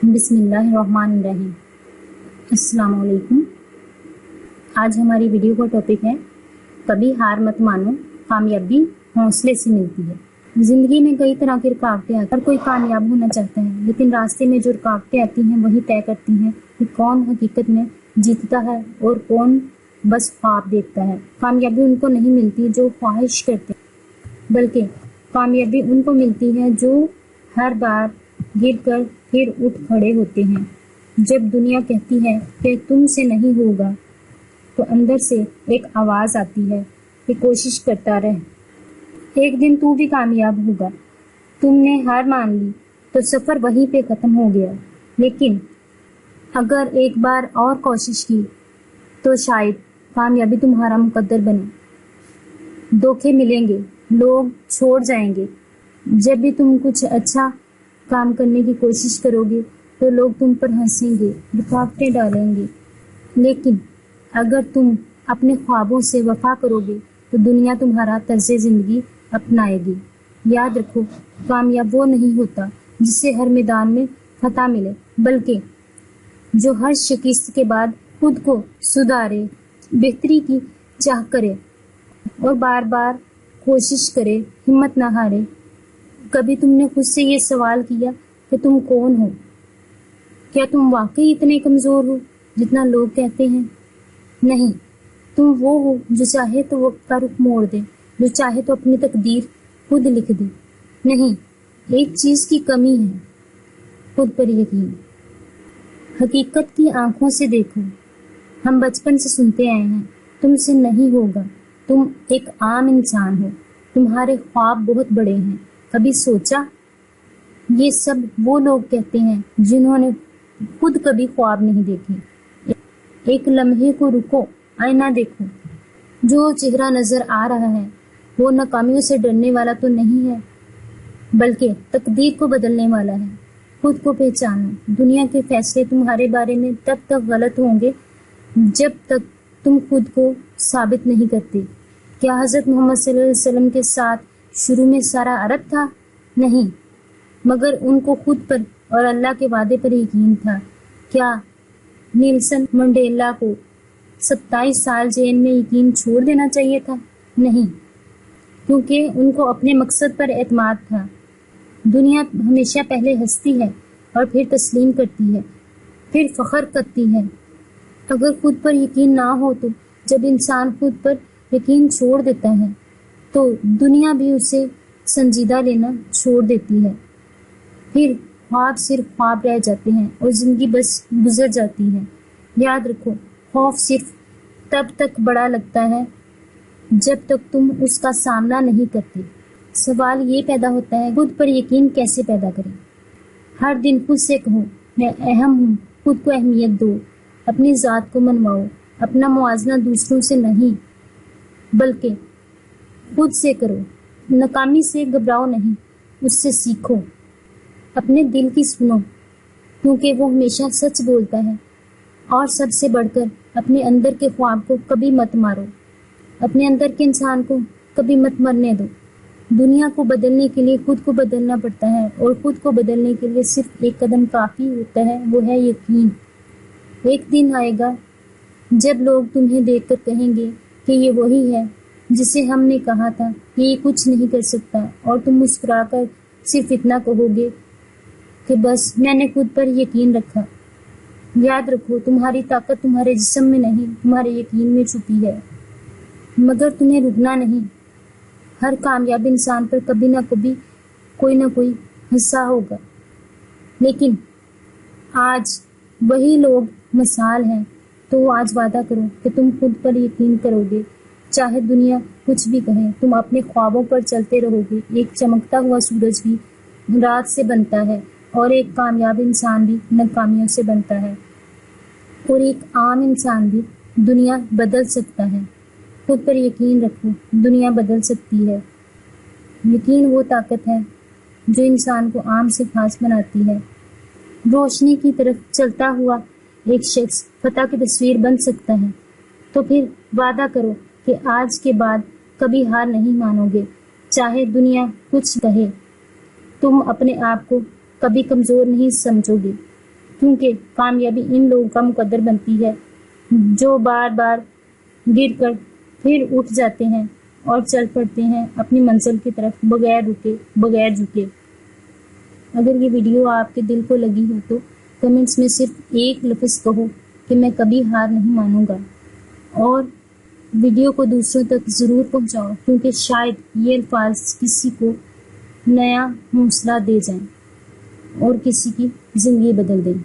بسم اللہ الرحمن الرحیم۔ السلام علیکم۔ آج ہماری ویڈیو کا ٹاپک ہے کبھی ہار مت مانو، کامیابی حوصلے سے ملتی ہے۔ زندگی میں کئی طرح کی رکاوٹیں آتی ہیں، ہر کوئی کامیاب ہونا چاہتا ہے، لیکن راستے میں جو رکاوٹیں آتی ہیں وہی طے کرتی ہیں کہ کون حقیقت میں جیتتا ہے اور کون بس خواب دیکھتا ہے۔ کامیابی ان کو نہیں ملتی جو خواہش کرتے ہیں، بلکہ کامیابی ان کو ملتی ہے جو ہر بار گر کر پھر اٹھ کھڑے ہوتے ہیں۔ جب دنیا کہتی ہے کہ تم سے نہیں ہوگا تو اندر سے ایک آواز آتی ہے کہ کوشش کرتا رہ، ایک دن تو بھی کامیاب ہوگا۔ تم نے ہار مان لی تو سفر وہیں پہ ختم ہو گیا، لیکن اگر ایک بار اور کوشش کی تو شاید کامیابی تمہارا مقدر بنے۔ دھوکے ملیں گے، لوگ چھوڑ جائیں گے، جب بھی تم کچھ اچھا کام کرنے کی کوشش کرو گے تو لوگ تم پر ہنسیں گے، رکاوٹیں ڈالیں گے، لیکن اگر تم اپنے خوابوں سے وفا کرو گے تو دنیا تمہارا طرز زندگی اپنائے گی۔ یاد رکھو، کامیاب وہ نہیں ہوتا جسے ہر میدان میں فتح ملے، بلکہ جو ہر شکست کے بعد خود کو سدھارے، بہتری کی چاہ کرے اور بار بار کوشش کرے، ہمت نہ ہارے۔ کبھی تم نے خود سے یہ سوال کیا کہ تم کون ہو؟ کیا تم واقعی اتنے کمزور ہو جتنا لوگ کہتے ہیں؟ نہیں، تم وہ ہو جو چاہے تو وقت کا رخ موڑ دے، جو چاہے تو اپنی تقدیر خود لکھ دے۔ نہیں، ایک چیز کی کمی ہے، خود پر یقین۔ حقیقت کی آنکھوں سے دیکھو۔ ہم بچپن سے سنتے آئے ہیں تم سے نہیں ہوگا، تم ایک عام انسان ہو، تمہارے خواب بہت بڑے ہیں۔ کبھی سوچا؟ یہ سب وہ لوگ کہتے ہیں جنہوں نے خود کبھی خواب نہیں دیکھے۔ ایک لمحے کو رکو، آئینہ دیکھو۔ جو چہرہ نظر آ رہا ہے وہ ناکامیوں سے ڈرنے والا تو نہیں ہے، بلکہ تقدیر کو بدلنے والا ہے۔ خود کو پہچانو۔ دنیا کے فیصلے تمہارے بارے میں تب تک غلط ہوں گے جب تک تم خود کو ثابت نہیں کرتے۔ کیا حضرت محمد صلی اللہ علیہ وسلم کے ساتھ شروع میں سارا عرب تھا؟ نہیں، مگر ان کو خود پر اور اللہ کے وعدے پر یقین تھا۔ کیا نیلسن منڈیلا کو 27 سال جیل میں یقین چھوڑ دینا چاہیے تھا؟ نہیں، کیونکہ ان کو اپنے مقصد پر اعتماد تھا۔ دنیا ہمیشہ پہلے ہنستی ہے اور پھر تسلیم کرتی ہے، پھر فخر کرتی ہے۔ اگر خود پر یقین نہ ہو تو جب انسان خود پر یقین چھوڑ دیتا ہے تو دنیا بھی اسے سنجیدہ لینا چھوڑ دیتی ہے۔ پھر خواب صرف خواب رہ جاتے ہیں اور زندگی بس گزر جاتی ہے۔ یاد رکھو، خوف صرف تب تک بڑا لگتا ہے جب تک تم اس کا سامنا نہیں کرتے۔ سوال یہ پیدا ہوتا ہے خود پر یقین کیسے پیدا کریں؟ ہر دن خود سے کہو میں اہم ہوں، خود کو اہمیت دو، اپنی ذات کو منواؤ۔ اپنا موازنہ دوسروں سے نہیں بلکہ خود سے کرو۔ ناکامی سے گھبراؤ نہیں، اس سے سیکھو۔ اپنے دل کی سنو، کیونکہ وہ ہمیشہ سچ بولتا ہے۔ اور سب سے بڑھ کر اپنے اندر کے خواب کو کبھی مت مارو، اپنے اندر کے انسان کو کبھی مت مرنے دو۔ دنیا کو بدلنے کے لیے خود کو بدلنا پڑتا ہے، اور خود کو بدلنے کے لیے صرف ایک قدم کافی ہوتا ہے، وہ ہے یقین۔ ایک دن آئے گا جب لوگ تمہیں دیکھ کر کہیں گے کہ یہ وہی ہے جسے ہم نے کہا تھا کہ یہ کچھ نہیں کر سکتا، اور تم مسکرا کر صرف اتنا کہو گے کہ بس میں نے خود پر یقین رکھا۔ یاد رکھو، تمہاری طاقت تمہارے جسم میں نہیں، تمہارے یقین میں چھپی ہے۔ مگر تمہیں رکنا نہیں۔ ہر کامیاب انسان پر کبھی نہ کبھی کوئی نہ کوئی حصہ ہوگا، لیکن آج وہی لوگ مثال ہیں۔ تو آج وعدہ کرو کہ تم خود پر یقین کرو گے، چاہے دنیا کچھ بھی کہے۔ تم اپنے خوابوں پر چلتے رہو گے۔ ایک چمکتا ہوا سورج بھی رات سے بنتا ہے، اور ایک کامیاب انسان بھی ناکامیوں سے بنتا ہے، اور ایک عام انسان بھی دنیا بدل سکتا ہے۔ خود پر یقین رکھو، دنیا بدل سکتی ہے۔ یقین وہ طاقت ہے جو انسان کو عام سے خاص بناتی ہے۔ روشنی کی طرف چلتا ہوا ایک شخص فتح کی تصویر بن سکتا ہے۔ تو پھر وعدہ کرو کہ آج کے بعد کبھی ہار نہیں مانو گے، چاہے دنیا کچھ کہے۔ تم اپنے آپ کو کبھی کمزور نہیں سمجھو گے، کیونکہ کامیابی ان لوگوں کا مقدر بنتی ہے جو بار بار گر کر پھر اٹھ جاتے ہیں اور چل پڑتے ہیں اپنی منزل کی طرف بغیر رکے بغیر جھکے۔ اگر یہ ویڈیو آپ کے دل کو لگی ہو تو کمنٹس میں صرف ایک لفظ کہو کہ میں کبھی ہار نہیں مانوں گا، اور ویڈیو کو دوسروں تک ضرور پہنچاؤ کیونکہ شاید یہ الفاظ کسی کو نیا حوصلہ دے جائیں اور کسی کی زندگی بدل دیں۔